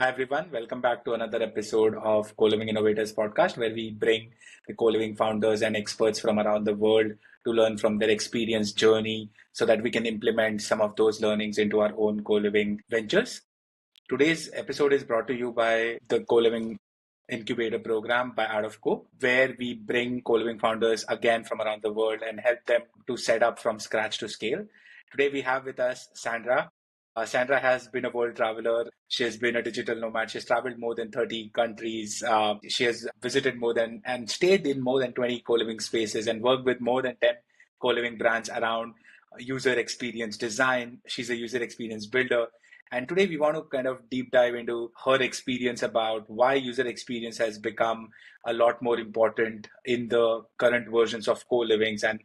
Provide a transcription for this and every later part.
Hi everyone, welcome back to another episode of Coliving Innovators podcast, where we bring the co-living founders and experts from around the world to learn from their experience journey so that we can implement some of those learnings into our own co-living ventures. Today's episode is brought to you by the co-living incubator program by Abrouk, where we bring co-living founders again from around the world and help them to set up from scratch to scale. Today we have with us Sandra. Sandra has been a world traveler. She has been a digital nomad. She's traveled more than 30 countries. She has visited more than and stayed in more than 20 co-living spaces and worked with more than 10 co-living brands around user experience design. She's a user experience builder. And today we want to kind of deep dive into her experience about why user experience has become a lot more important in the current versions of co-livings and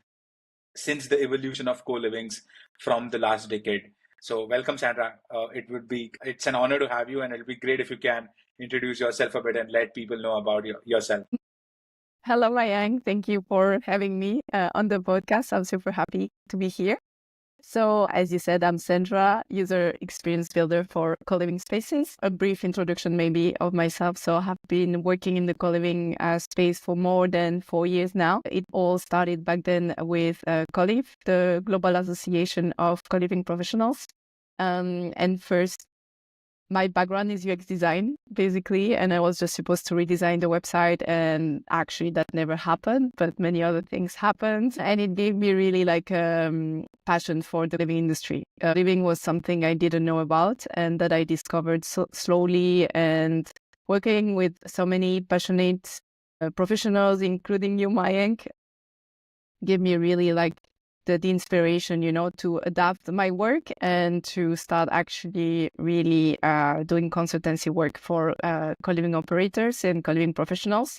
since the evolution of co-livings from the last decade. So welcome, Sandra. It's an honor to have you, and it'll be great if you can introduce yourself a bit and let people know about yourself. Hello, Mayank. Thank you for having me on the podcast. I'm super happy to be here. So, as you said, I'm Sandra, user experience builder for co-living spaces. A brief introduction, maybe, of myself. So, I have been working in the co-living space for more than 4 years now. It all started back then with Coliv, the Global Association of Co-living Professionals. And first, my background is UX design, basically, and I was just supposed to redesign the website, and actually that never happened, but many other things happened, and it gave me really passion for the living industry. Living was something I didn't know about and that I discovered slowly, and working with so many passionate professionals, including you, Mayank, gave me really the inspiration, to adapt my work and to start actually really doing consultancy work for co-living operators and co-living professionals,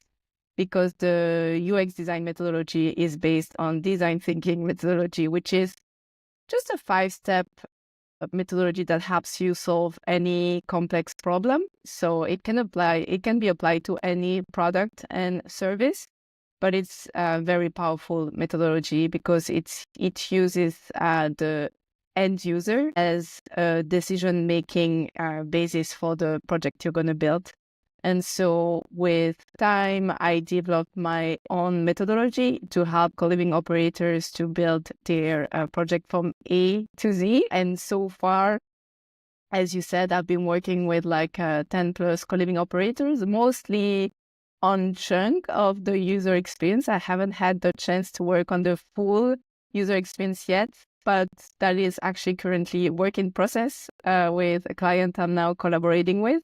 because the UX design methodology is based on design thinking methodology, which is just a 5-step methodology that helps you solve any complex problem. So it can be applied to any product and service, but it's a very powerful methodology because it uses the end user as a decision-making basis for the project you're going to build. And so with time, I developed my own methodology to help co-living operators to build their project from A to Z. And so far, as you said, I've been working with 10 plus co-living operators, mostly on chunk of the user experience. I haven't had the chance to work on the full user experience yet, but that is actually currently a work in process with a client I'm now collaborating with,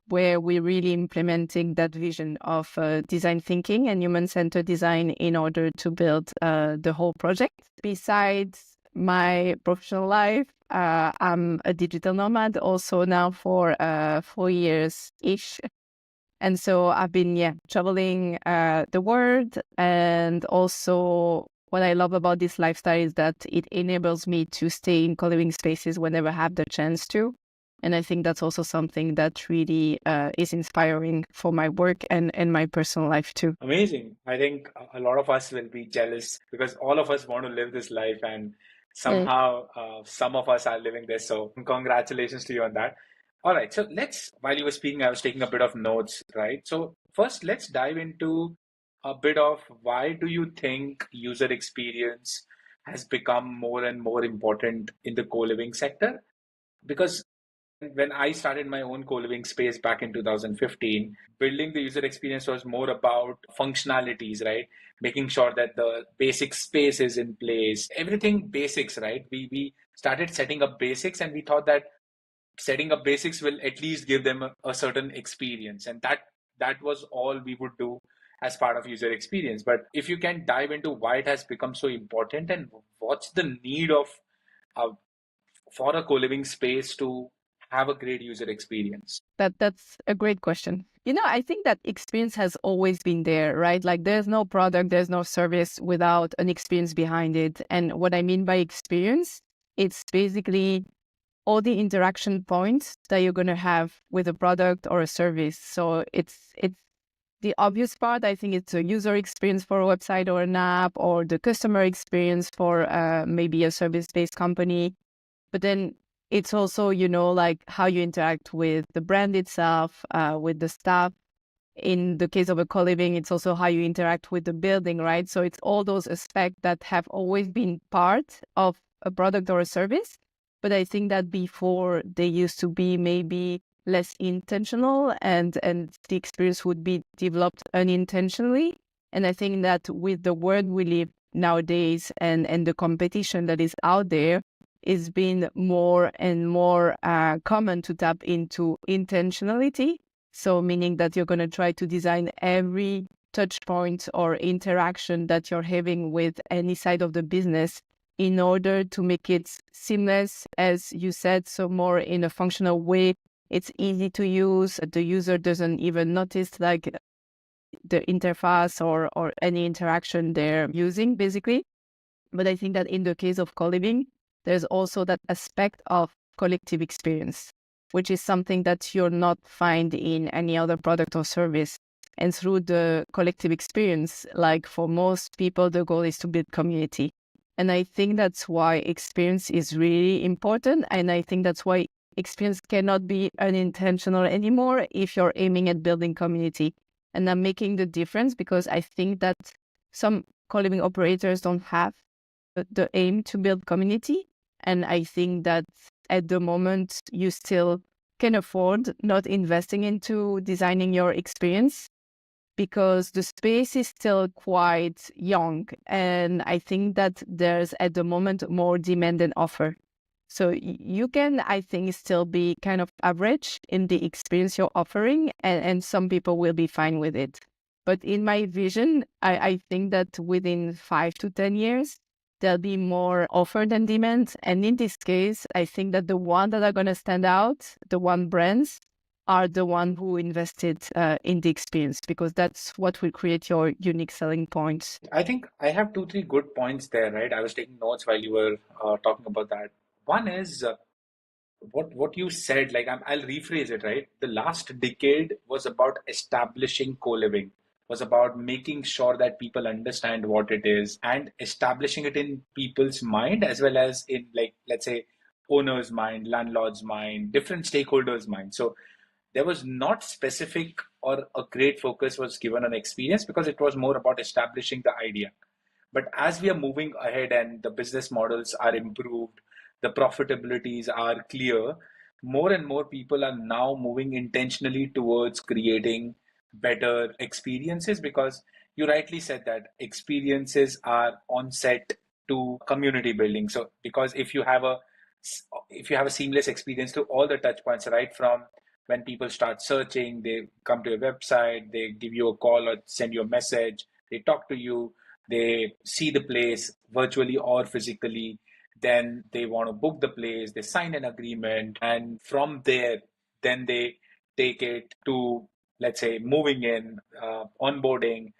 where we're really implementing that vision of design thinking and human-centered design in order to build the whole project. Besides my professional life, I'm a digital nomad also now for 4 years-ish. And so I've been, traveling the world. And also what I love about this lifestyle is that it enables me to stay in co-living spaces whenever I have the chance to. And I think that's also something that really is inspiring for my work and my personal life too. Amazing. I think a lot of us will be jealous because all of us want to live this life, and Mm. somehow some of us are living this. So, congratulations to you on that. All right. So, while you were speaking, I was taking a bit of notes, right? So, first, let's dive into a bit of why do you think user experience has become more and more important in the co living sector? Because when I started my own co-living space back in 2015, building the user experience was more about functionalities, right? Making sure that the basic space is in place, everything basics, right? We started setting up basics, and we thought that setting up basics will at least give them a certain experience, and that was all we would do as part of user experience. But if you can dive into why it has become so important and what's the need of uh, for a co-living space to have a great user experience. That's a great question. I think that experience has always been there, right? Like there's no product, there's no service without an experience behind it. And what I mean by experience, it's basically all the interaction points that you're going to have with a product or a service. So it's the obvious part. I think it's a user experience for a website or an app, or the customer experience for maybe a service-based company. But then it's also, like how you interact with the brand itself, with the staff. In the case of a co-living, it's also how you interact with the building, right? So it's all those aspects that have always been part of a product or a service. But I think that before they used to be maybe less intentional, and the experience would be developed unintentionally. And I think that with the world we live nowadays, and the competition that is out there, it's been more and more common to tap into intentionality. So meaning that you're going to try to design every touch point or interaction that you're having with any side of the business in order to make it seamless, as you said, so more in a functional way. It's easy to use. The user doesn't even notice like the interface or any interaction they're using, basically. But I think that in the case of co-living, there's also that aspect of collective experience, which is something that you're not find in any other product or service. And through the collective experience, like for most people, the goal is to build community. And I think that's why experience is really important. And I think that's why experience cannot be unintentional anymore if you're aiming at building community. And I'm making the difference because I think that some co-living operators don't have the aim to build community. And I think that at the moment, you still can afford not investing into designing your experience because the space is still quite young. And I think that there's at the moment more demand than offer. So you can, I think, still be kind of average in the experience you're offering, and some people will be fine with it. But in my vision, I think that within 5 to 10 years, there'll be more offer than demand. And in this case, I think that the ones that are going to stand out, the one brands, are the one who invested in the experience, because that's what will create your unique selling points. I think I have two, three good points there, right? I was taking notes while you were talking about that. One is what you said. Like I'll rephrase it, right? The last decade was about establishing co-living, was about making sure that people understand what it is and establishing it in people's mind as well as in, like, let's say, owner's mind, landlord's mind, different stakeholders' mind. So there was not specific or a great focus was given on experience because it was more about establishing the idea. But as we are moving ahead and the business models are improved, the profitabilities are clear, more and more people are now moving intentionally towards creating better experiences, because you rightly said that experiences are on set to community building. So because if you have a seamless experience to all the touch points, right from when people start searching, they come to your website, they give you a call or send you a message, they talk to you, they see the place virtually or physically, then they want to book the place, they sign an agreement, and from there, then they take it to, let's say, moving in, onboarding.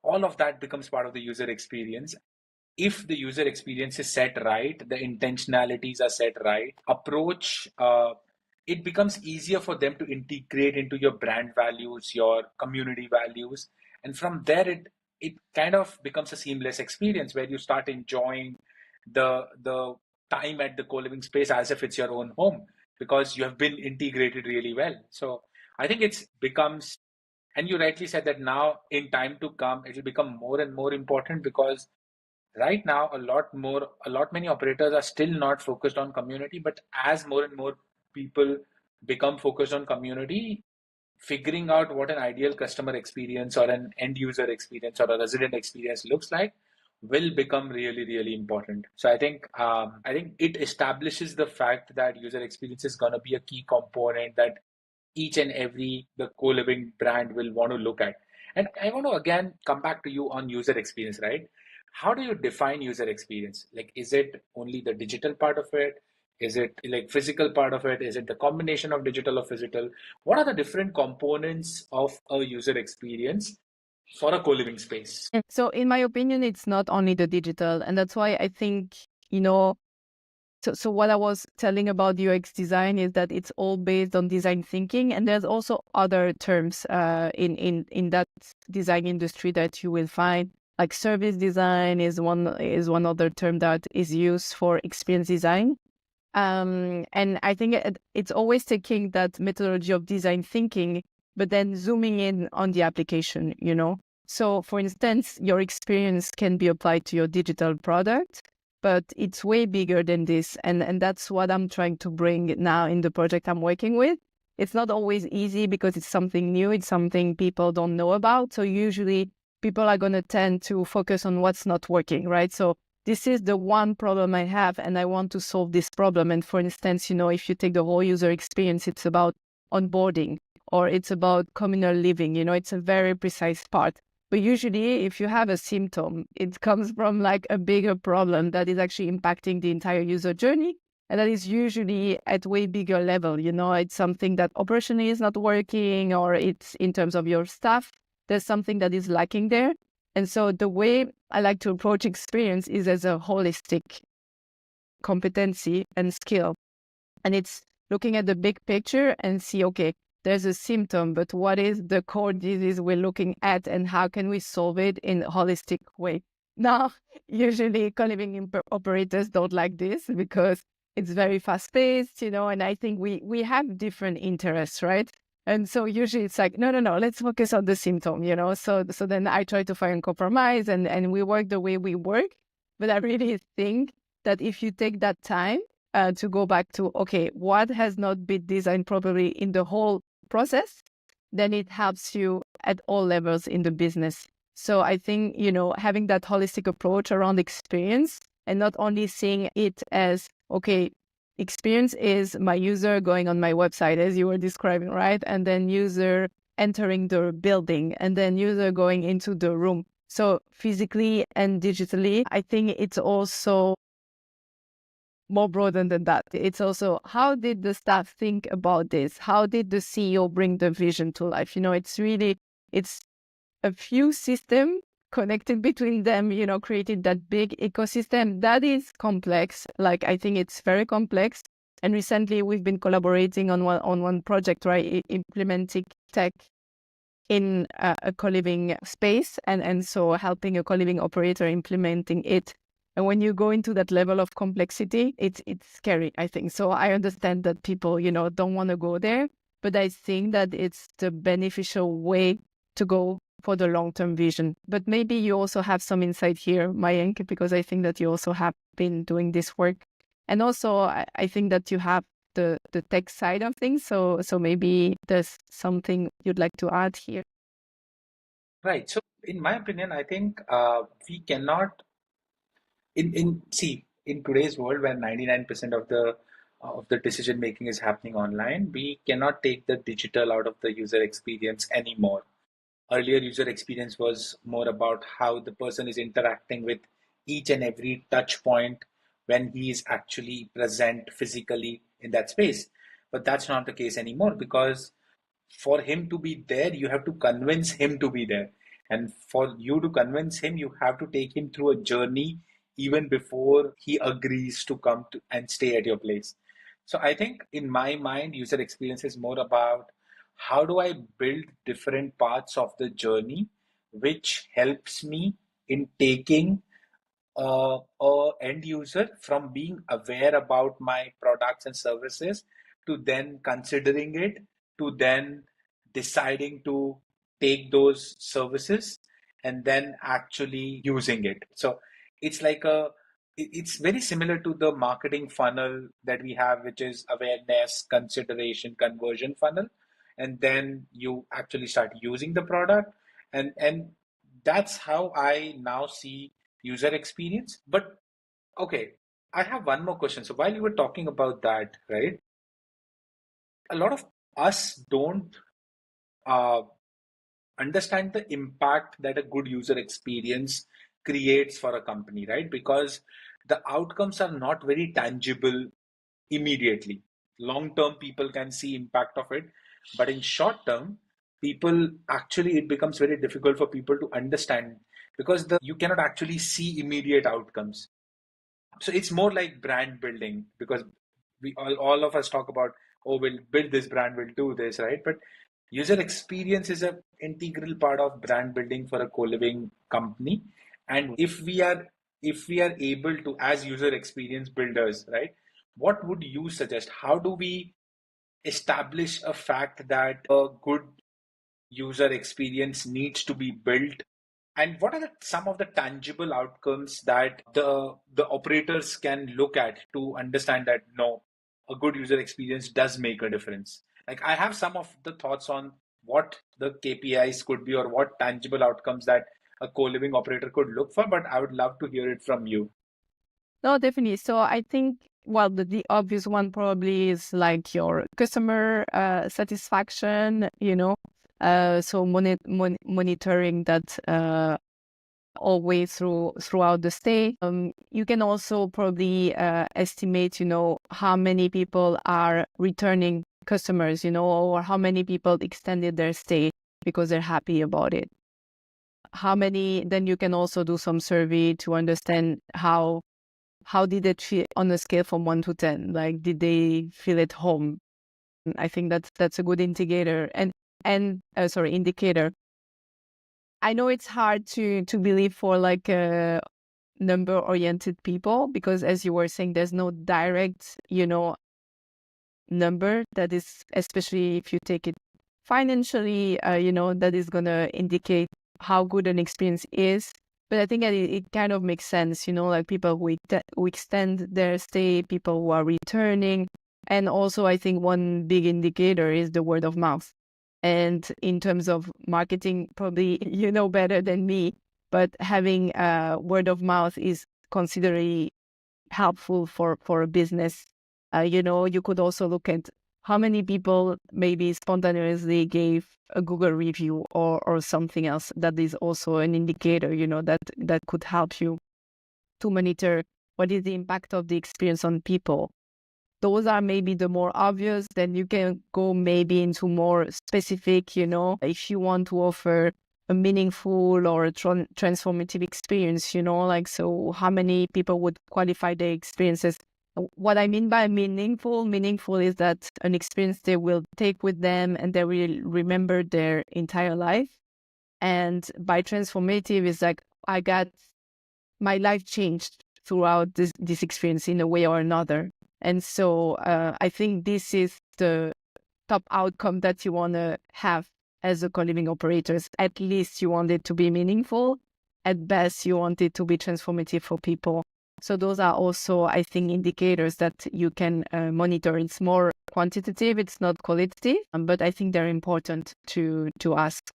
All of that becomes part of the user experience. If the user experience is set right, the intentionalities are set right, approach, it becomes easier for them to integrate into your brand values, your community values. And from there, it kind of becomes a seamless experience where you start enjoying the time at the co-living space as if it's your own home, because you have been integrated really well. So I think it's becomes, and you rightly said that now in time to come, it will become more and more important, because right now a lot many operators are still not focused on community. But as more and more people become focused on community, figuring out what an ideal customer experience or an end user experience or a resident experience looks like will become really, really important. So I think it establishes the fact that user experience is going to be a key component that each and every the co-living brand will want to look at. And I want to again come back to you on user experience, right? How do you define user experience? Like, is it only the digital part of it? Is it like physical part of it? Is it the combination of digital or physical? What are the different components of a user experience for a co-living space? So in my opinion, it's not only the digital. And that's why I think, you know, so what I was telling about UX design is that it's all based on design thinking, and there's also other terms in that design industry that you will find. Like service design is one other term that is used for experience design. And I think it's always taking that methodology of design thinking, but then zooming in on the application, you know? So for instance, your experience can be applied to your digital product, but it's way bigger than this. And that's what I'm trying to bring now in the project I'm working with. It's not always easy because it's something new. It's something people don't know about. So usually people are going to tend to focus on what's not working, right? So this is the one problem I have, and I want to solve this problem. And for instance, you know, if you take the whole user experience, it's about onboarding or it's about communal living, you know, it's a very precise part. But usually if you have a symptom, it comes from like a bigger problem that is actually impacting the entire user journey. And that is usually at way bigger level, you know, it's something that operationally is not working, or it's in terms of your staff, there's something that is lacking there. And so the way I like to approach experience is as a holistic competency and skill. And it's looking at the big picture and see, okay, there's a symptom, but what is the core disease we're looking at and how can we solve it in a holistic way? Now, usually co-living operators don't like this because it's very fast paced, you know, and I think we have different interests, right? And so usually it's like, no, let's focus on the symptom, you know? So then I try to find compromise and we work the way we work. But I really think that if you take that time to go back to, okay, what has not been designed properly in the whole process, then it helps you at all levels in the business. So I think, you know, having that holistic approach around experience and not only seeing it as, okay, experience is my user going on my website, as you were describing, right? And then user entering the building and then user going into the room. So physically and digitally, I think it's also more broad than that. It's also, how did the staff think about this? How did the CEO bring the vision to life? You know, it's a few systems connected between them, you know, created that big ecosystem that is complex. Like, I think it's very complex. And recently we've been collaborating on one project, right? Implementing tech in a co-living space, and so helping a co-living operator implementing it. And when you go into that level of complexity, it's scary, I think. So I understand that people, you know, don't want to go there, but I think that it's the beneficial way to go for the long-term vision. But maybe you also have some insight here, Mayank, because I think that you also have been doing this work. And also, I think that you have the tech side of things. So maybe there's something you'd like to add here. Right. So, in my opinion, I think we cannot in today's world where 99% of the decision making is happening online, we cannot take the digital out of the user experience anymore. Earlier, user experience was more about how the person is interacting with each and every touch point when he is actually present physically in that space. But that's not the case anymore, because for him to be there, you have to convince him to be there. And for you to convince him, you have to take him through a journey even before he agrees to come to and stay at your place. So I think in my mind, user experience is more about how do I build different parts of the journey which helps me in taking a end user from being aware about my products and services to then considering it, to then deciding to take those services and then actually using it. So it's like it's very similar to the marketing funnel that we have, which is awareness, consideration, conversion funnel. And then you actually start using the product, and that's how I now see user experience. But okay, I have one more question. So while you were talking about that, right, a lot of us don't uh, understand the impact that a good user experience creates for a company, right? Because the outcomes are not very tangible immediately. Long term, people can see impact of it, but in short term, people actually, it becomes very difficult for people to understand, because the you cannot actually see immediate outcomes. So it's more like brand building, because we all of us talk about, oh, we'll build this brand, we'll do this, right? But user experience is an integral part of brand building for a co-living company. And if we are able to, as user experience builders, right, what would you suggest? How do we establish a fact that a good user experience needs to be built, and what are some of the tangible outcomes that the operators can look at to understand that no, a good user experience does make a difference? Like, I have some of the thoughts on what the KPIs could be or what tangible outcomes that a co-living operator could look for, but I would love to hear it from you. No, definitely. So I think, well, the obvious one probably is like your customer satisfaction, so monitoring that all way throughout the stay. You can also probably estimate, how many people are returning customers, or how many people extended their stay because they're happy about it. How many, then you can also do some survey to understand how did they feel on a scale from 1 to 10? Like, did they feel at home? I think that's a good indicator. Indicator. I know it's hard to believe for like number-oriented people because, as you were saying, there's no direct, number that is, especially if you take it financially, that is gonna indicate how good an experience is. But I think that it kind of makes sense, like people who extend their stay, people who are returning. And also, I think one big indicator is the word of mouth. And in terms of marketing, probably you know better than me, but having word of mouth is considerably helpful for a business. You could also look at how many people maybe spontaneously gave a Google review or something else. That is also an indicator, that could help you to monitor what is the impact of the experience on people. Those are maybe the more obvious. Then you can go maybe into more specific, if you want to offer a meaningful or a transformative experience, like, so how many people would qualify their experiences? What I mean by meaningful is that an experience they will take with them and they will remember their entire life. And by transformative is like, I got my life changed throughout this experience in a way or another. And so I think this is the top outcome that you want to have as a co-living operators. At least you want it to be meaningful. At best, you want it to be transformative for people. So those are also, I think, indicators that you can monitor. It's more quantitative, it's not qualitative, but I think they're important to ask.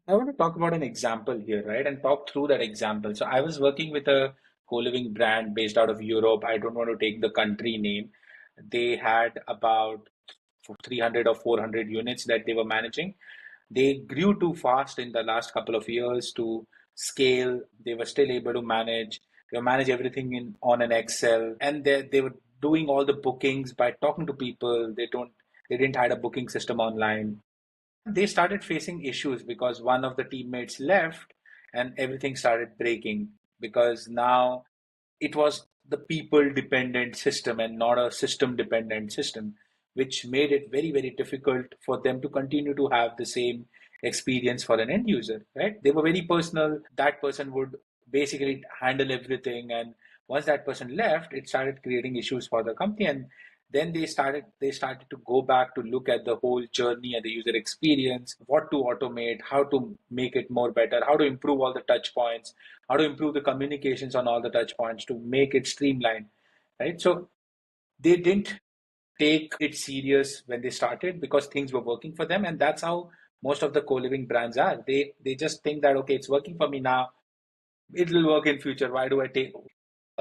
I want to talk about an example here, right? And talk through that example. So I was working with a co-living brand based out of Europe. I don't want to take the country name. They had about 300 or 400 units that they were managing. They grew too fast in the last couple of years to scale. They were still able to manage. They manage everything in on an Excel, and they were doing all the bookings by talking to people. They didn't have a booking system online. They started facing issues because one of the teammates left and everything started breaking because now it was the people dependent system and not a system dependent system, which made it very, very difficult for them to continue to have the same experience for an end user, right? They were very personal. That person would basically handle everything. And once that person left, it started creating issues for the company. And then they started to go back to look at the whole journey and the user experience, what to automate, how to make it more better, how to improve all the touch points, how to improve the communications on all the touch points to make it streamlined, right? So they didn't take it serious when they started because things were working for them, and that's how most of the co-living brands are. They just think that okay, it's working for me now, it will work in future. Why do I take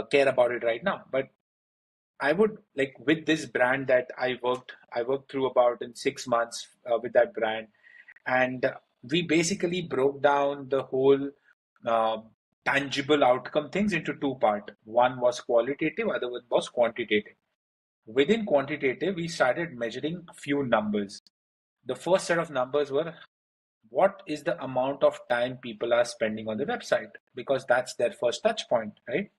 care about it right now? But I would like with this brand that I worked through about in 6 months with that brand, and we basically broke down the whole uh, tangible outcome things into two part. One was qualitative, other one was quantitative. Within quantitative, we started measuring few numbers. The first set of numbers were what is the amount of time people are spending on the website because that's their first touch point, right?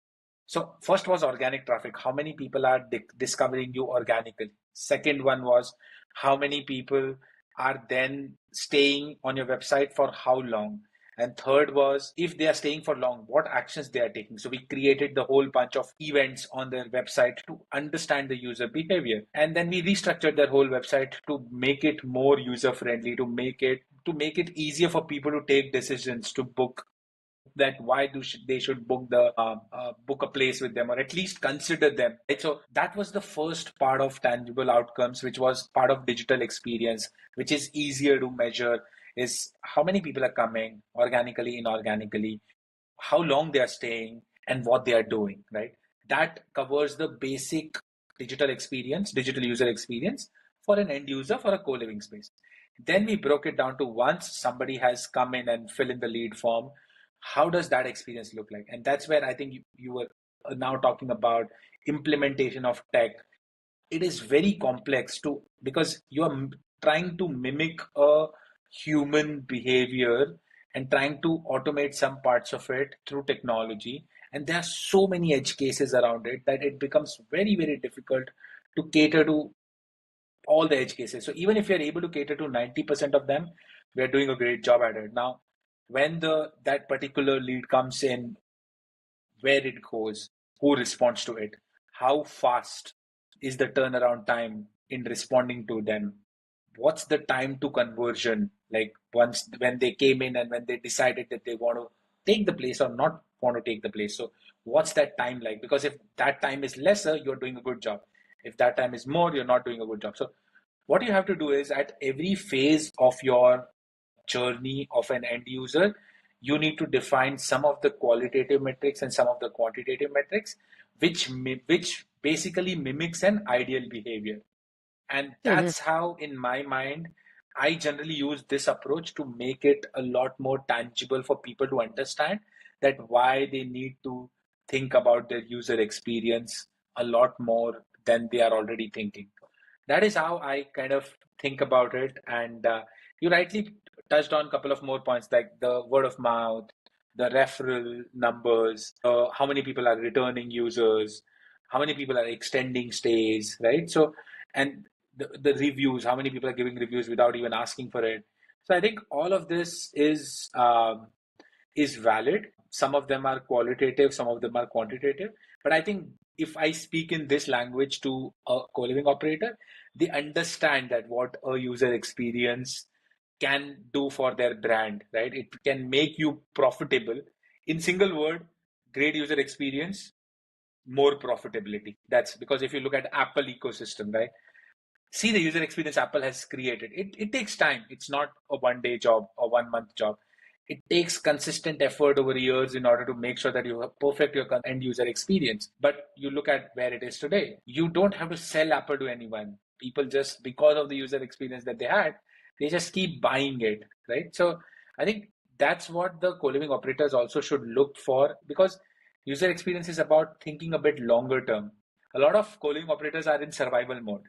So first was organic traffic. How many people are discovering you organically? Second one was how many people are then staying on your website for how long? And third was, if they are staying for long, what actions they are taking. So we created the whole bunch of events on their website to understand the user behavior. And then we restructured their whole website to make it more user friendly, to make it easier for people to take decisions, to book, that why they should book book a place with them, or at least consider them, right? So that was the first part of tangible outcomes, which was part of digital experience, which is easier to measure, is how many people are coming organically, inorganically, how long they are staying, and what they are doing, right? That covers the basic digital user experience for an end user for a co-living space. Then we broke it down to, once somebody has come in and fill in the lead form, how does that experience look like? And that's where I think you were now talking about implementation of tech. It is very complex to, because you are trying to mimic a human behavior and trying to automate some parts of it through technology, and there are so many edge cases around it that it becomes very, very difficult to cater to all the edge cases. So even if you're able to cater to 90% of them, we're doing a great job at it. Now, when the that particular lead comes in, where it goes, who responds to it, how fast is the turnaround time in responding to them, what's the time to conversion, like once when they came in and when they decided that they want to take the place or not want to take the place. So what's that time like? Because if that time is lesser, you're doing a good job. If that time is more, you're not doing a good job. So what you have to do is, at every phase of your journey of an end user, you need to define some of the qualitative metrics and some of the quantitative metrics, which basically mimics an ideal behavior. And that's how, in my mind, I generally use this approach to make it a lot more tangible for people to understand that why they need to think about their user experience a lot more than they are already thinking. That is how I kind of think about it. And you rightly touched on a couple of more points, like the word of mouth, the referral numbers, how many people are returning users, how many people are extending stays, right? So, and the reviews, how many people are giving reviews without even asking for it. So I think all of this is valid. Some of them are qualitative, some of them are quantitative. But I think if I speak in this language to a co-living operator, they understand that what a user experience can do for their brand, right? It can make you profitable. In single word, great user experience, more profitability. That's because if you look at Apple ecosystem, right? See the user experience Apple has created. It takes time. It's not a 1 day job or 1 month job. It takes consistent effort over years in order to make sure that you perfect your end user experience. But you look at where it is today. You don't have to sell Apple to anyone. People just, because of the user experience that they had, they just keep buying it, right? So I think that's what the co-living operators also should look for, because user experience is about thinking a bit longer term. A lot of co-living operators are in survival mode.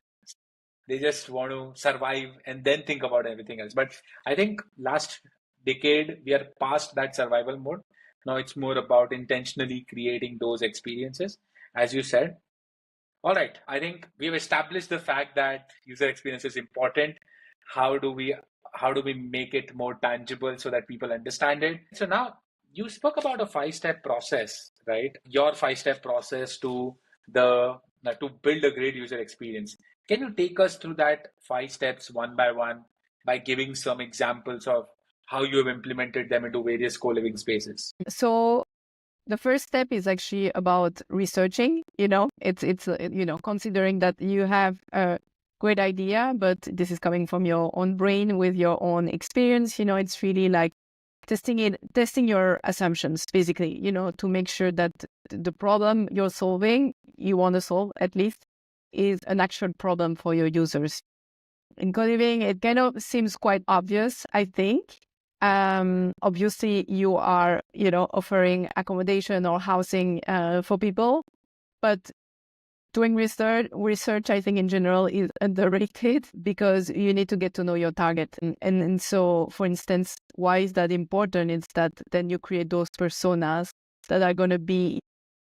They just want to survive and then think about everything else. But I think last decade, we are past that survival mode. Now it's more about intentionally creating those experiences, as you said. All right, I think we've established the fact that user experience is important. How do we how do we make it more tangible so that people understand it? So now you spoke about a 5 step process, right? Your 5 step process to build a great user experience. Can you take us through that 5 steps one by one by giving some examples of how you have implemented them into various co-living spaces? So the first step is actually about researching. It's considering that you have a great idea, but this is coming from your own brain with your own experience. It's really like testing your assumptions, basically, to make sure that the problem you're solving, you want to solve at least, is an actual problem for your users. In co-living, it kind of seems quite obvious, I think. Obviously, you are, offering accommodation or housing for people, but doing research, I think in general is underrated because you need to get to know your target. And so, for instance, why is that important? It's that then you create those personas that are going to be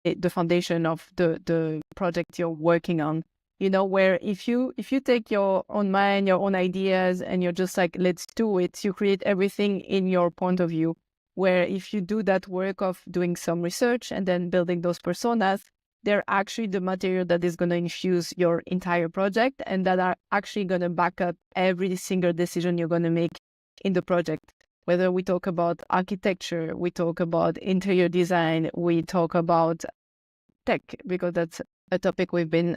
the foundation of the project you're working on. Where if you take your own mind, your own ideas, and you're just like, let's do it, you create everything in your point of view. where if you do that work of doing some research and then building those personas, they're actually the material that is going to infuse your entire project and that are actually going to back up every single decision you're going to make in the project. Whether we talk about architecture, we talk about interior design, we talk about tech, because that's a topic we've been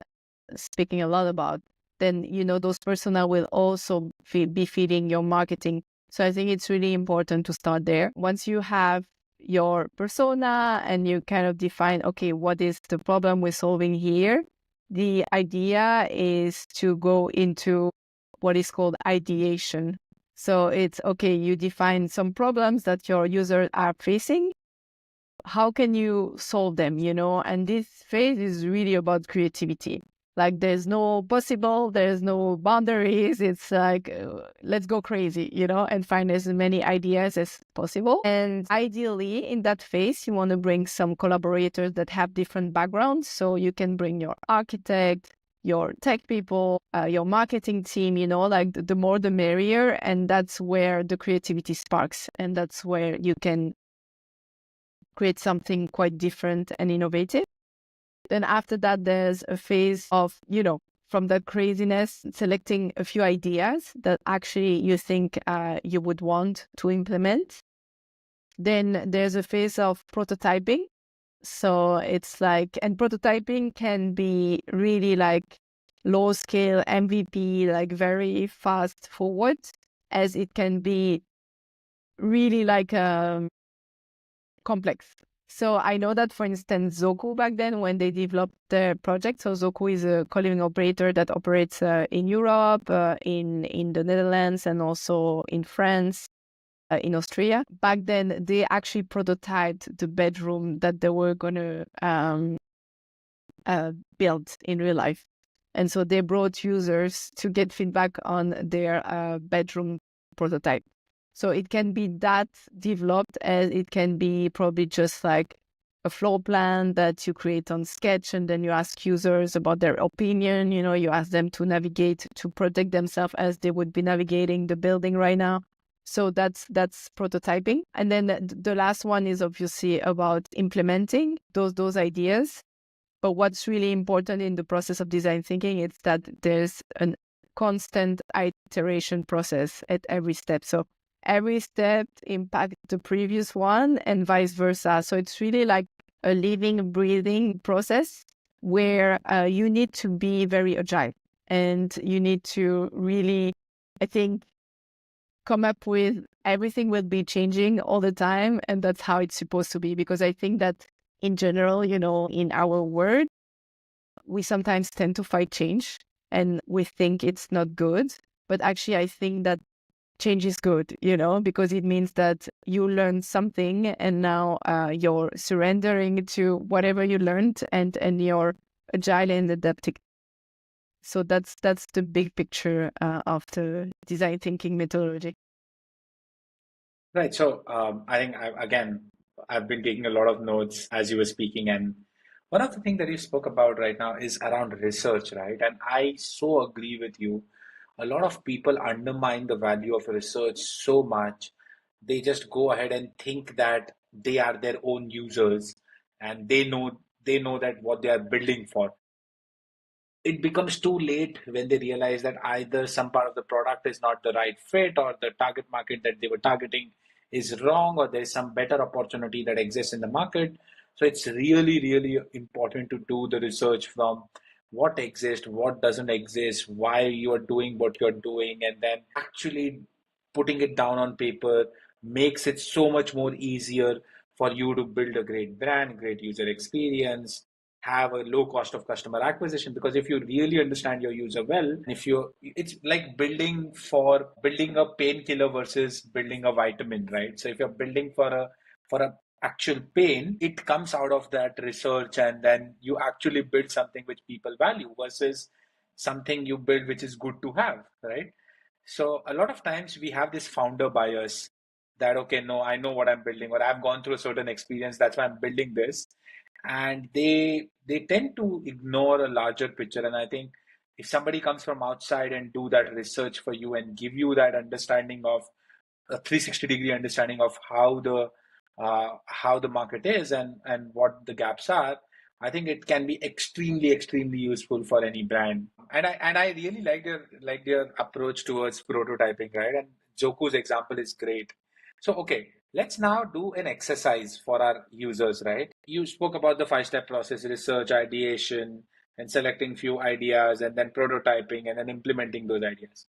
speaking a lot about, then, those persona will also be feeding your marketing. So I think it's really important to start there. Once you have your persona and you kind of define, okay, what is the problem we're solving here? The idea is to go into what is called ideation. So it's, okay, you define some problems that your users are facing. How can you solve them, And this phase is really about creativity. Like there's no possible, there's no boundaries. It's like, let's go crazy, and find as many ideas as possible. And ideally in that phase, you want to bring some collaborators that have different backgrounds. So you can bring your architect, your tech people, your marketing team, like the more the merrier. And that's where the creativity sparks. And that's where you can create something quite different and innovative. Then after that, there's a phase of, from the craziness, selecting a few ideas that actually you think you would want to implement. Then there's a phase of prototyping. So it's like, and prototyping can be really like low scale MVP, like very fast forward, as it can be really like complex. So I know that, for instance, Zoku back then, when they developed their project, so Zoku is a co-living operator that operates in Europe, in the Netherlands, and also in France, in Austria. Back then, they actually prototyped the bedroom that they were going to build in real life. And so they brought users to get feedback on their bedroom prototype. So it can be that developed as it can be probably just like a floor plan that you create on Sketch, and then you ask users about their opinion. You ask them to navigate, to project themselves as they would be navigating the building right now. So that's prototyping. And then the last one is obviously about implementing those ideas. But what's really important in the process of design thinking is that there's a constant iteration process at every step. So every step impacts the previous one and vice versa. So it's really like a living, breathing process where you need to be very agile, and you need to really, I think, come up with everything will be changing all the time. And that's how it's supposed to be, because I think that in general, in our world, we sometimes tend to fight change and we think it's not good. But actually, I think that change is good, because it means that you learn something and now you're surrendering to whatever you learned, and you're agile and adapting. So that's the big picture of the design thinking methodology. Right. So I think I've been taking a lot of notes as you were speaking, and one of the things that you spoke about right now is around research, right? And I so agree with you. A lot of people undermine the value of research so much. They just go ahead and think that they are their own users, and they know that what they are building for. It becomes too late when they realize that either some part of the product is not the right fit, or the target market that they were targeting is wrong, or there is some better opportunity that exists in the market. So it's really, really important to do the research from what exists, what doesn't exist, why you are doing what you're doing, and then actually putting it down on paper makes it so much more easier for you to build a great brand, great user experience, have a low cost of customer acquisition. Because if you really understand your user well, if you it's like building a painkiller versus building a vitamin, right? So if you're building for a actual pain, it comes out of that research, and then you actually build something which people value versus something you build which is good to have, right? So a lot of times we have this founder bias that, okay, no, I know what I'm building, or I've gone through a certain experience, that's why I'm building this. And they tend to ignore a larger picture. And I think if somebody comes from outside and do that research for you and give you that understanding of a 360-degree understanding of how the how the market is and what the gaps are, I think it can be extremely, extremely useful for any brand. And I really like your approach towards prototyping, right? And Joku's example is great. So okay, let's now do an exercise for our users, right? You spoke about the five-step process: research, ideation, and selecting few ideas, and then prototyping, and then implementing those ideas.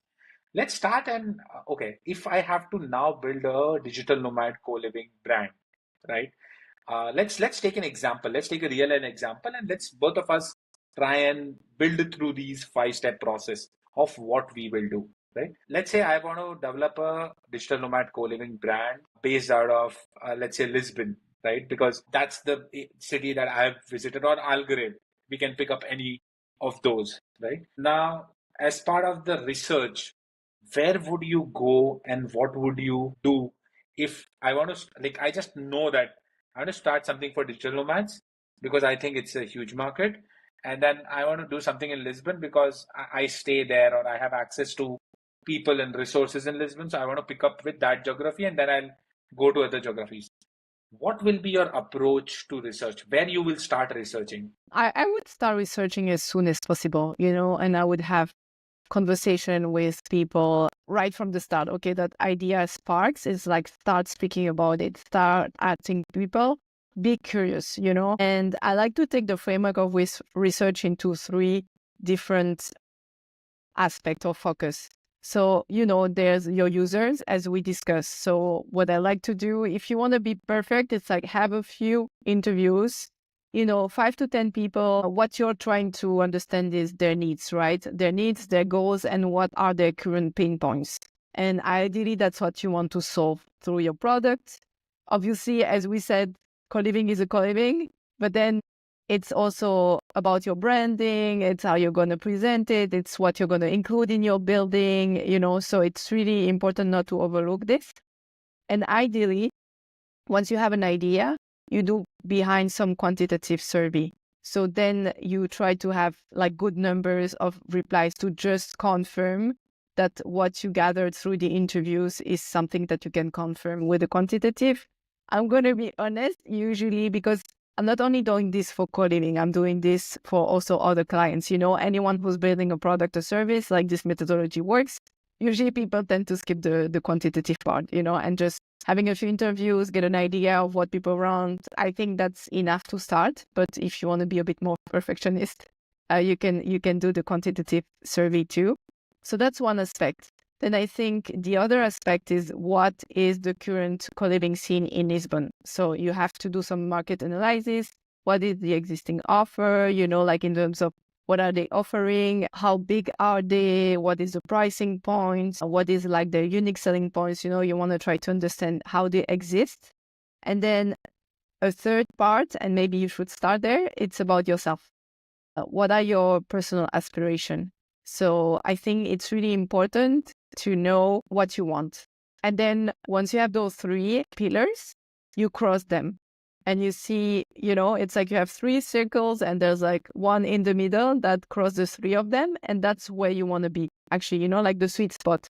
Let's start and okay, if I have to now build a digital nomad co-living brand, right? Let's take an example. Let's take a real an example, and let's both of us try and build through these five-step process of what we will do. Right? Let's say I want to develop a digital nomad co-living brand based out of let's say Lisbon, right? Because that's the city that I have visited, or Algarve. We can pick up any of those, right? Now, as part of the research, where would you go and what would you do if I want to like I just know that I want to start something for digital nomads because I think it's a huge market. And then I want to do something in Lisbon because I stay there or I have access to people and resources in Lisbon. So I want to pick up with that geography and then I'll go to other geographies. What will be your approach to research? Where you will start researching? I would start researching as soon as possible, and I would have conversation with people right from the start. Okay, that idea sparks is like start speaking about it, start asking people, be curious, And I like to take the framework of research into three different aspects of focus. So, there's your users, as we discussed. So, what I like to do, if you want to be perfect, it's like have a few interviews, 5 to 10 people. What you're trying to understand is their needs, right? Their needs, their goals, and what are their current pain points. And ideally, that's what you want to solve through your product. Obviously, as we said, co-living is a co-living, but then it's also about your branding. It's how you're going to present it. It's what you're going to include in your building, so it's really important not to overlook this. And ideally, once you have an idea, you do behind some quantitative survey. So then you try to have like good numbers of replies to just confirm that what you gathered through the interviews is something that you can confirm with the quantitative. I'm going to be honest, usually, because I'm not only doing this for co-living, I'm doing this for also other clients. Anyone who's building a product or service, like this methodology works. Usually people tend to skip the quantitative part, and just having a few interviews, get an idea of what people want. I think that's enough to start. But if you want to be a bit more perfectionist, you can do the quantitative survey too. So that's one aspect. Then I think the other aspect is what is the current co-living scene in Lisbon. So you have to do some market analysis. What is the existing offer, like in terms of what are they offering? How big are they? What is the pricing point? What is like their unique selling points? You want to try to understand how they exist. And then a third part, and maybe you should start there, it's about yourself. What are your personal aspirations? So I think it's really important to know what you want. And then once you have those three pillars, you cross them. And you see, it's like you have three circles and there's like one in the middle that crosses three of them. And that's where you want to be. Actually, like the sweet spot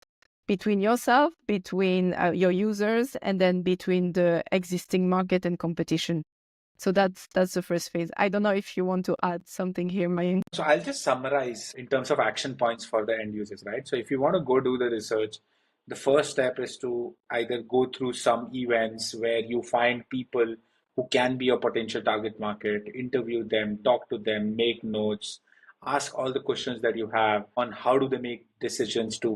between yourself, between your users, and then between the existing market and competition. So that's the first phase. I don't know if you want to add something here, Mayank. So I'll just summarize in terms of action points for the end users, right? So if you want to go do the research, the first step is to either go through some events where you find people who can be your potential target market, interview them, talk to them, make notes, ask all the questions that you have on how do they make decisions to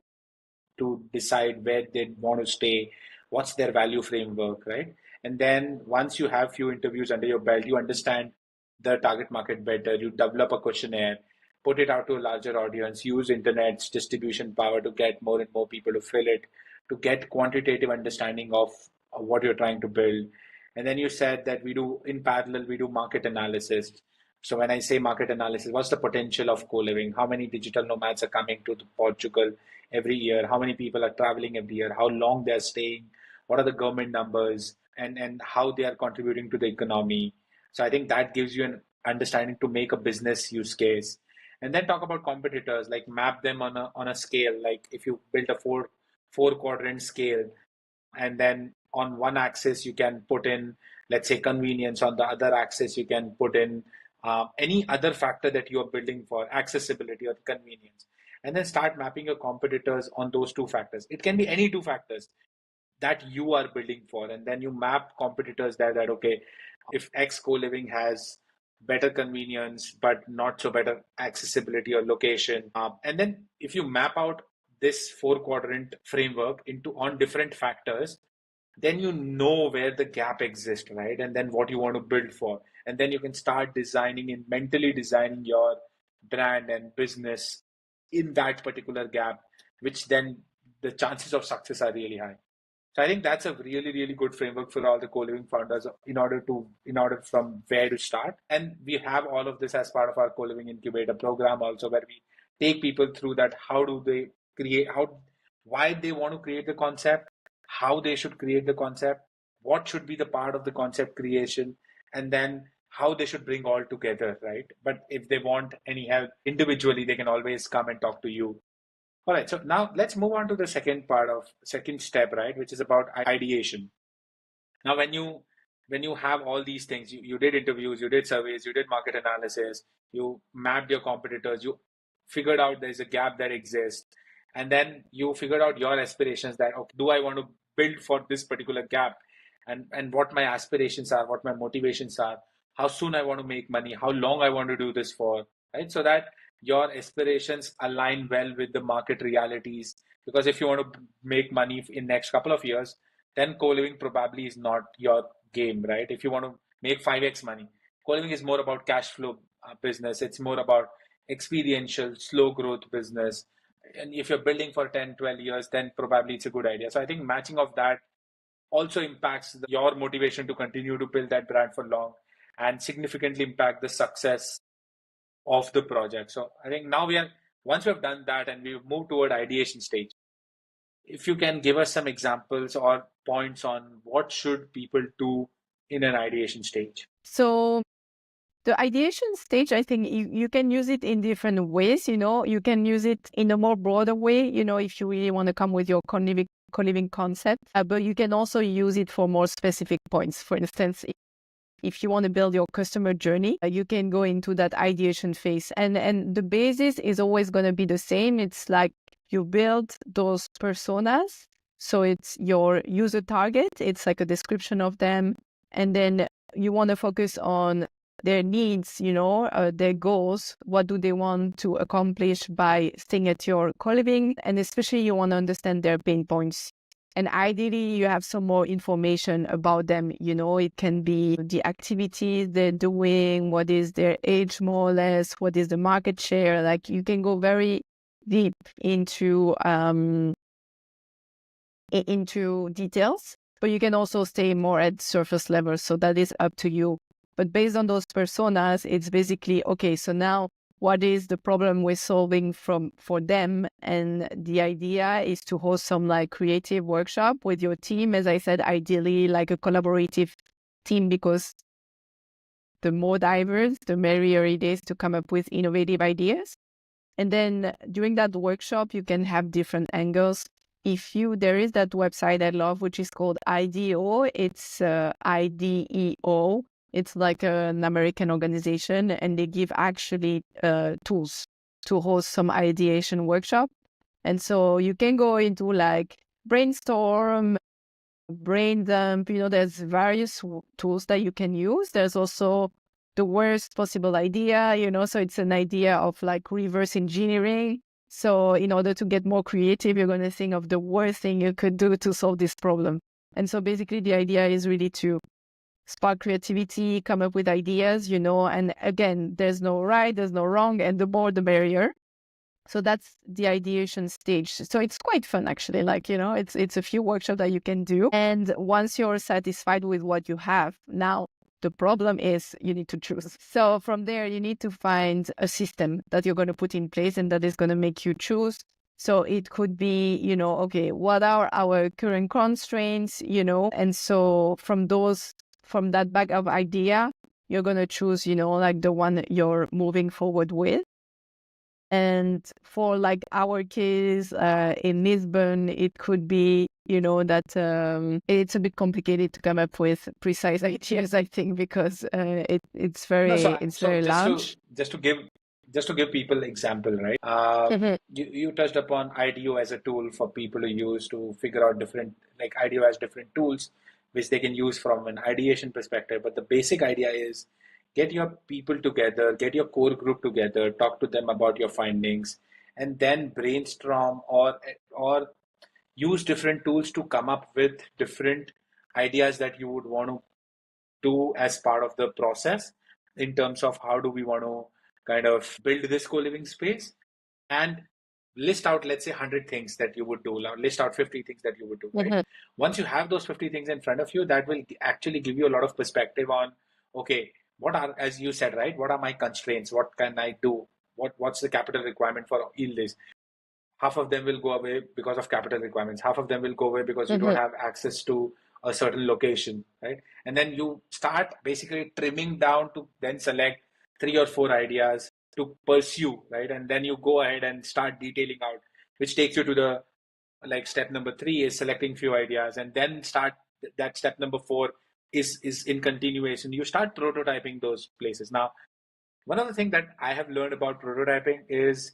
decide where they want to stay, what's their value framework, right? And then once you have few interviews under your belt, you understand the target market better, you develop a questionnaire, put it out to a larger audience, use internet's distribution power to get more and more people to fill it, to get quantitative understanding of what you're trying to build. And then you said that we do, in parallel, we do market analysis. So when I say market analysis, what's the potential of co-living? How many digital nomads are coming to Portugal every year? How many people are traveling every year? How long they're staying? What are the government numbers? And how they are contributing to the economy. So I think that gives you an understanding to make a business use case. And then talk about competitors, like map them on a scale. Like if you build a four quadrant scale, and then on one axis, you can put in, let's say, convenience. On the other axis, you can put in any other factor that you're building for, accessibility or convenience. And then start mapping your competitors on those two factors. It can be any two factors that you are building for. And then you map competitors there that, okay, if X co-living has better convenience, but not so better accessibility or location. And then if you map out this 4 quadrant framework into on different factors, then you know where the gap exists, right? And then what you want to build for. And then you can start designing and mentally designing your brand and business in that particular gap, which then the chances of success are really high. So I think that's a really, really good framework for all the co-living founders in order from where to start. And we have all of this as part of our co-living incubator program also, where we take people through that. How do they create, why they want to create the concept, how they should create the concept, what should be the part of the concept creation, and then how they should bring all together, right? But if they want any help individually, they can always come and talk to you. All right, so now let's move on to the second step, right, which is about ideation. Now, when you have all these things, you did interviews, you did surveys, you did market analysis, you mapped your competitors, you figured out there's a gap that exists, and then you figured out your aspirations that, okay, do I want to build for this particular gap, and what my aspirations are, what my motivations are, how soon I want to make money, how long I want to do this for, right? So that your aspirations align well with the market realities. Because if you want to make money in next couple of years, then co-living probably is not your game, right? If you want to make 5x money, co-living is more about cash flow business. It's more about experiential, slow growth business. And if you're building for 10, 12 years, then probably it's a good idea. So I think matching of that also impacts your motivation to continue to build that brand for long and significantly impact the success of the project. So I think now once we have done that and we've moved toward ideation stage, if you can give us some examples or points on what should people do in an ideation stage. So the ideation stage, I think you can use it in different ways. You can use it in a more broader way, if you really want to come with your co-living concept, but you can also use it for more specific points. For instance, if you want to build your customer journey, you can go into that ideation phase. And the basis is always going to be the same. It's like you build those personas. So it's your user target. It's like a description of them. And then you want to focus on their needs, their goals. What do they want to accomplish by staying at your co-living? And especially you want to understand their pain points. And ideally, you have some more information about them. It can be the activities they're doing, what is their age more or less, what is the market share. Like you can go very deep into details, but you can also stay more at surface level. So that is up to you. But based on those personas, it's basically, okay, so now what is the problem we're solving for them? And the idea is to host some like creative workshop with your team. As I said, ideally like a collaborative team, because the more diverse, the merrier it is to come up with innovative ideas. And then during that workshop, you can have different angles. There is that website I love, which is called IDEO. It's IDEO. It's like an American organization, and they give actually tools to host some ideation workshop. And so you can go into like brainstorm, brain dump, there's various tools that you can use. There's also the worst possible idea, so it's an idea of like reverse engineering. So in order to get more creative, you're going to think of the worst thing you could do to solve this problem. And so basically the idea is really to spark creativity, come up with ideas, and again, there's no right, there's no wrong, and the more the merrier. So that's the ideation stage. So it's quite fun, actually. Like, it's a few workshops that you can do. And once you're satisfied with what you have, now the problem is you need to choose. So from there, you need to find a system that you're going to put in place and that is going to make you choose. So it could be, okay, what are our current constraints, and so from that bag of idea, you're going to choose, like the one you're moving forward with. And for like our case in Lisbon, it could be that it's a bit complicated to come up with precise ideas, I think, because it's No, very so it's so very just to large. just to give just to give people example, right? Mhm, You touched upon IDEO as a tool for people to use to figure out different, like IDEO has different tools which they can use from an ideation perspective. But the basic idea is get your people together, get your core group together, talk to them about your findings, and then brainstorm or use different tools to come up with different ideas that you would want to do as part of the process in terms of how do we want to kind of build this co-living space, and list out, let's say, 100 things that you would do, list out 50 things that you would do, right? mhm, Once you have those 50 things in front of you, that will actually give you a lot of perspective on, okay, what are, as you said, right, what are my constraints, what can I do, what's the capital requirement for all this. Half of them will go away because of capital requirements, half of them will go away because you don't mhm, have access to a certain location, right? And then you start basically trimming down to then select 3 or 4 ideas to pursue, right? And then you go ahead and start detailing out, which takes you to the, like, step number 3 is selecting few ideas, and then start that step number 4 is in continuation. You start prototyping those places. Now, one of the things that I have learned about prototyping is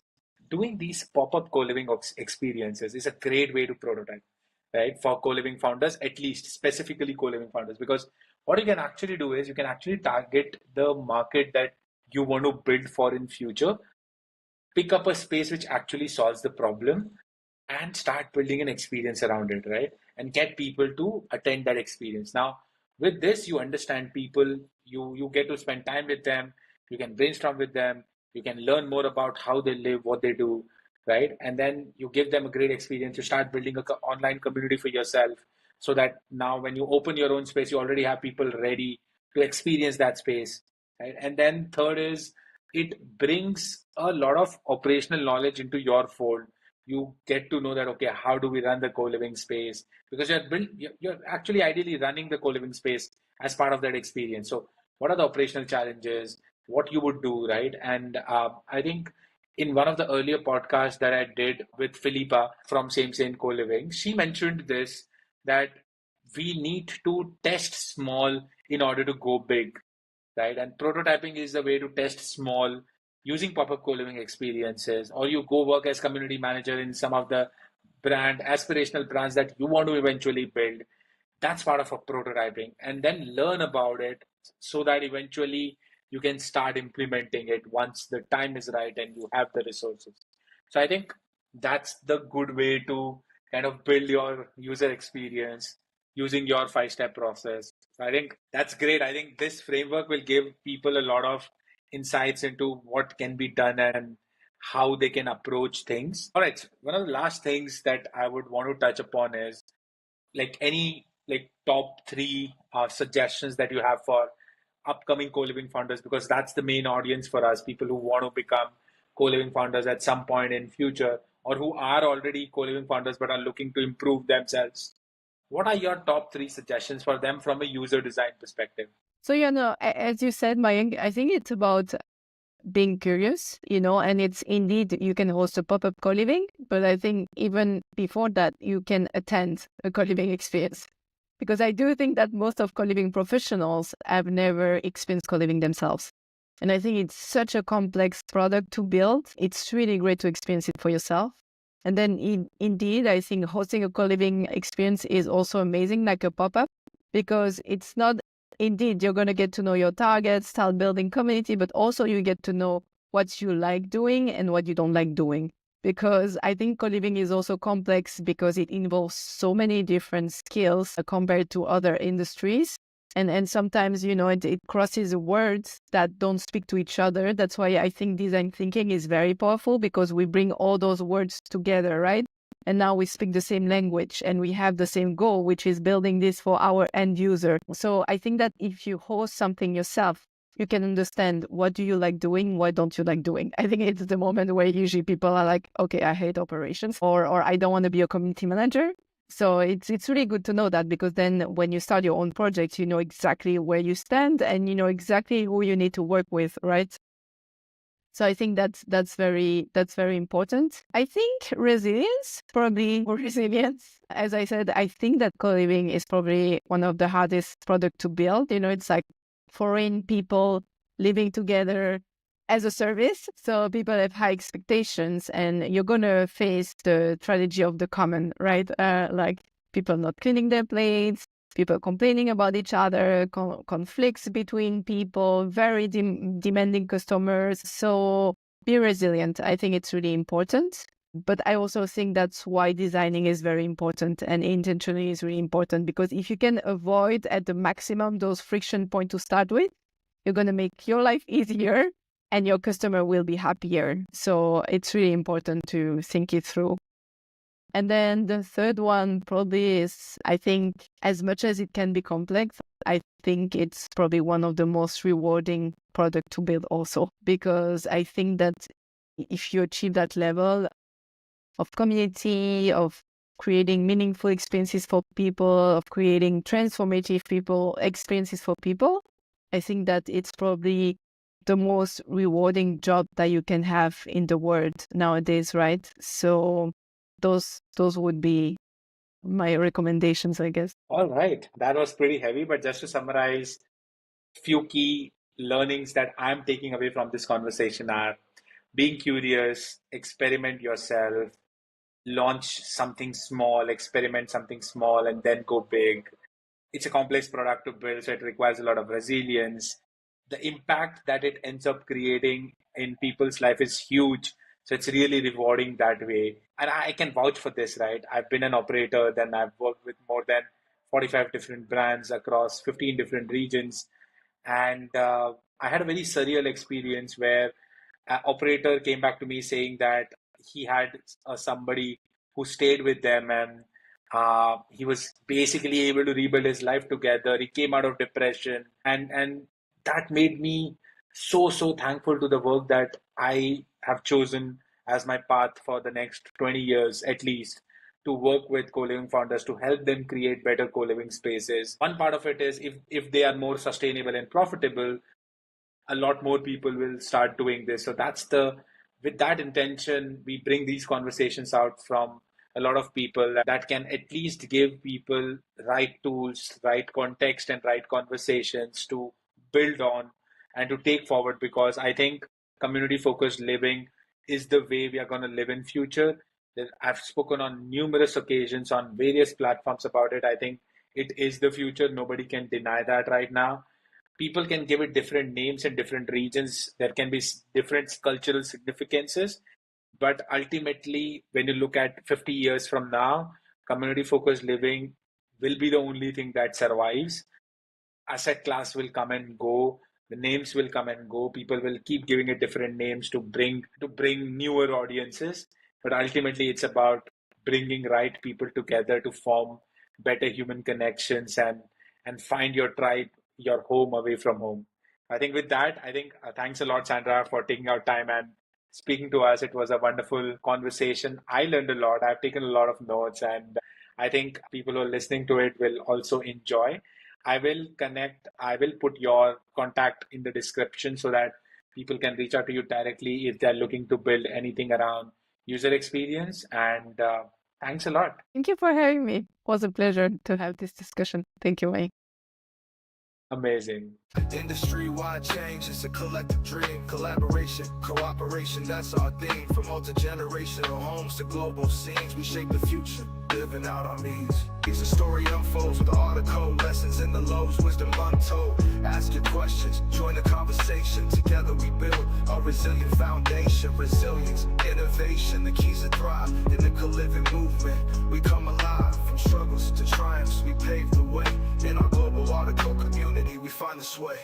doing these pop-up co-living experiences is a great way to prototype, right? For co-living founders, at least specifically co-living founders, because what you can actually do is you can actually target the market that you want to build for in future, pick up a space which actually solves the problem, and start building an experience around it, right? And get people to attend that experience. Now, with this, you understand people, you get to spend time with them, you can brainstorm with them, you can learn more about how they live, what they do, right? And then you give them a great experience. You start building a online community for yourself, so that now when you open your own space, you already have people ready to experience that space, right? And then third is it brings a lot of operational knowledge into your fold. You get to know that, okay, how do we run the co-living space, because you're actually ideally running the co-living space as part of that experience. So what are the operational challenges, what you would do, right? And I think in one of the earlier podcasts that I did with Philippa from Same Same Co-Living, she mentioned this, that we need to test small in order to go big, right? And prototyping is the way to test small using pop-up co-living experiences, or you go work as community manager in some of the aspirational brands that you want to eventually build. That's part of a prototyping, and then learn about it so that eventually you can start implementing it once the time is right and you have the resources. So I think that's the good way to kind of build your user experience using your 5 step process. So I think that's great. I think this framework will give people a lot of insights into what can be done and how they can approach things. All right. So one of the last things that I would want to touch upon is, like, any like top 3 suggestions that you have for upcoming co-living founders, because that's the main audience for us, people who want to become co-living founders at some point in future, or who are already co-living founders but are looking to improve themselves. What are your top 3 suggestions for them from a user design perspective? So, as you said, Mayank, I think it's about being curious, and it's indeed, you can host a pop-up co-living, but I think even before that, you can attend a co-living experience. Because I do think that most of co-living professionals have never experienced co-living themselves. And I think it's such a complex product to build. It's really great to experience it for yourself. And then indeed, I think hosting a co-living experience is also amazing, like a pop-up, because it's not, indeed, you're going to get to know your targets, start building community, but also you get to know what you like doing and what you don't like doing. Because I think co-living is also complex because it involves so many different skills compared to other industries. And sometimes, it crosses words that don't speak to each other. That's why I think design thinking is very powerful, because we bring all those words together, right? And now we speak the same language and we have the same goal, which is building this for our end user. So I think that if you host something yourself, you can understand, what do you like doing, what don't you like doing. I think it's the moment where usually people are like, okay, I hate operations, or I don't want to be a community manager. So it's really good to know that, because then when you start your own project, you know exactly where you stand and you know exactly who you need to work with, right? So I think that's very important. I think resilience, probably more resilience. As I said, I think that co-living is probably one of the hardest product to build. It's like foreign people living together as a service. So people have high expectations, and you're gonna face the tragedy of the common, right? Like people not cleaning their plates, people complaining about each other, conflicts between people, very demanding customers. So be resilient. I think it's really important. But I also think that's why designing is very important and intentionally is really important, because if you can avoid at the maximum those friction points to start with, you're going to make your life easier and your customer will be happier. So it's really important to think it through. And then the third one probably is, I think, as much as it can be complex, I think it's probably one of the most rewarding product to build also, because I think that if you achieve that level of community, of creating meaningful experiences for people, of creating transformative experiences for people, I think that it's probably the most rewarding job that you can have in the world nowadays, right? So those would be my recommendations, I guess. All right, that was pretty heavy, but just to summarize, few key learnings that I'm taking away from this conversation are being curious, experiment yourself, launch something small, experiment something small, and then go big. It's a complex product to build, so it requires a lot of resilience. The impact that it ends up creating in people's life is huge. So it's really rewarding that way. And I can vouch for this, right? I've been an operator, then I've worked with more than 45 different brands across 15 different regions. And I had a very surreal experience where an operator came back to me saying that he had somebody who stayed with them, and he was basically able to rebuild his life together. He came out of depression, and that made me so thankful to the work that I have chosen as my path for the next 20 years at least, to work with co-living founders to help them create better co-living spaces. One part of it is if they are more sustainable and profitable, a lot more people will start doing this. So with that intention, we bring these conversations out from a lot of people that can at least give people right tools, right context, and right conversations to build on and to take forward. Because I think community focused living is the way we are going to live in future. I've spoken on numerous occasions on various platforms about it. I think it is the future. Nobody can deny that right now. People can give it different names in different regions. There can be different cultural significances. But ultimately, when you look at 50 years from now, community focused living will be the only thing that survives. Asset class will come and go. The names will come and go. People will keep giving it different names to bring newer audiences. But ultimately, it's about bringing right people together to form better human connections and find your tribe, your home away from home. I think with that, thanks a lot, Sandra, for taking our time and speaking to us. It was a wonderful conversation. I learned a lot. I've taken a lot of notes, and I think people who are listening to it will also enjoy. I will put your contact in the description so that people can reach out to you directly if they're looking to build anything around user experience. And thanks a lot. Thank you for having me. It was a pleasure to have this discussion. Thank you, Wayne. Amazing. Industry-wide change is a collective dream. Collaboration, cooperation, that's our theme. From multi-generational homes to global scenes, we shape the future, living out our means. Each story unfolds with all the code lessons in the lows, wisdom untold. Ask your questions, join the conversation. Together we build a resilient foundation. Resilience, innovation, the keys to thrive. In the Coliving movement, we come alive. From struggles to triumphs, we pave the way. In our global article community, we find this way.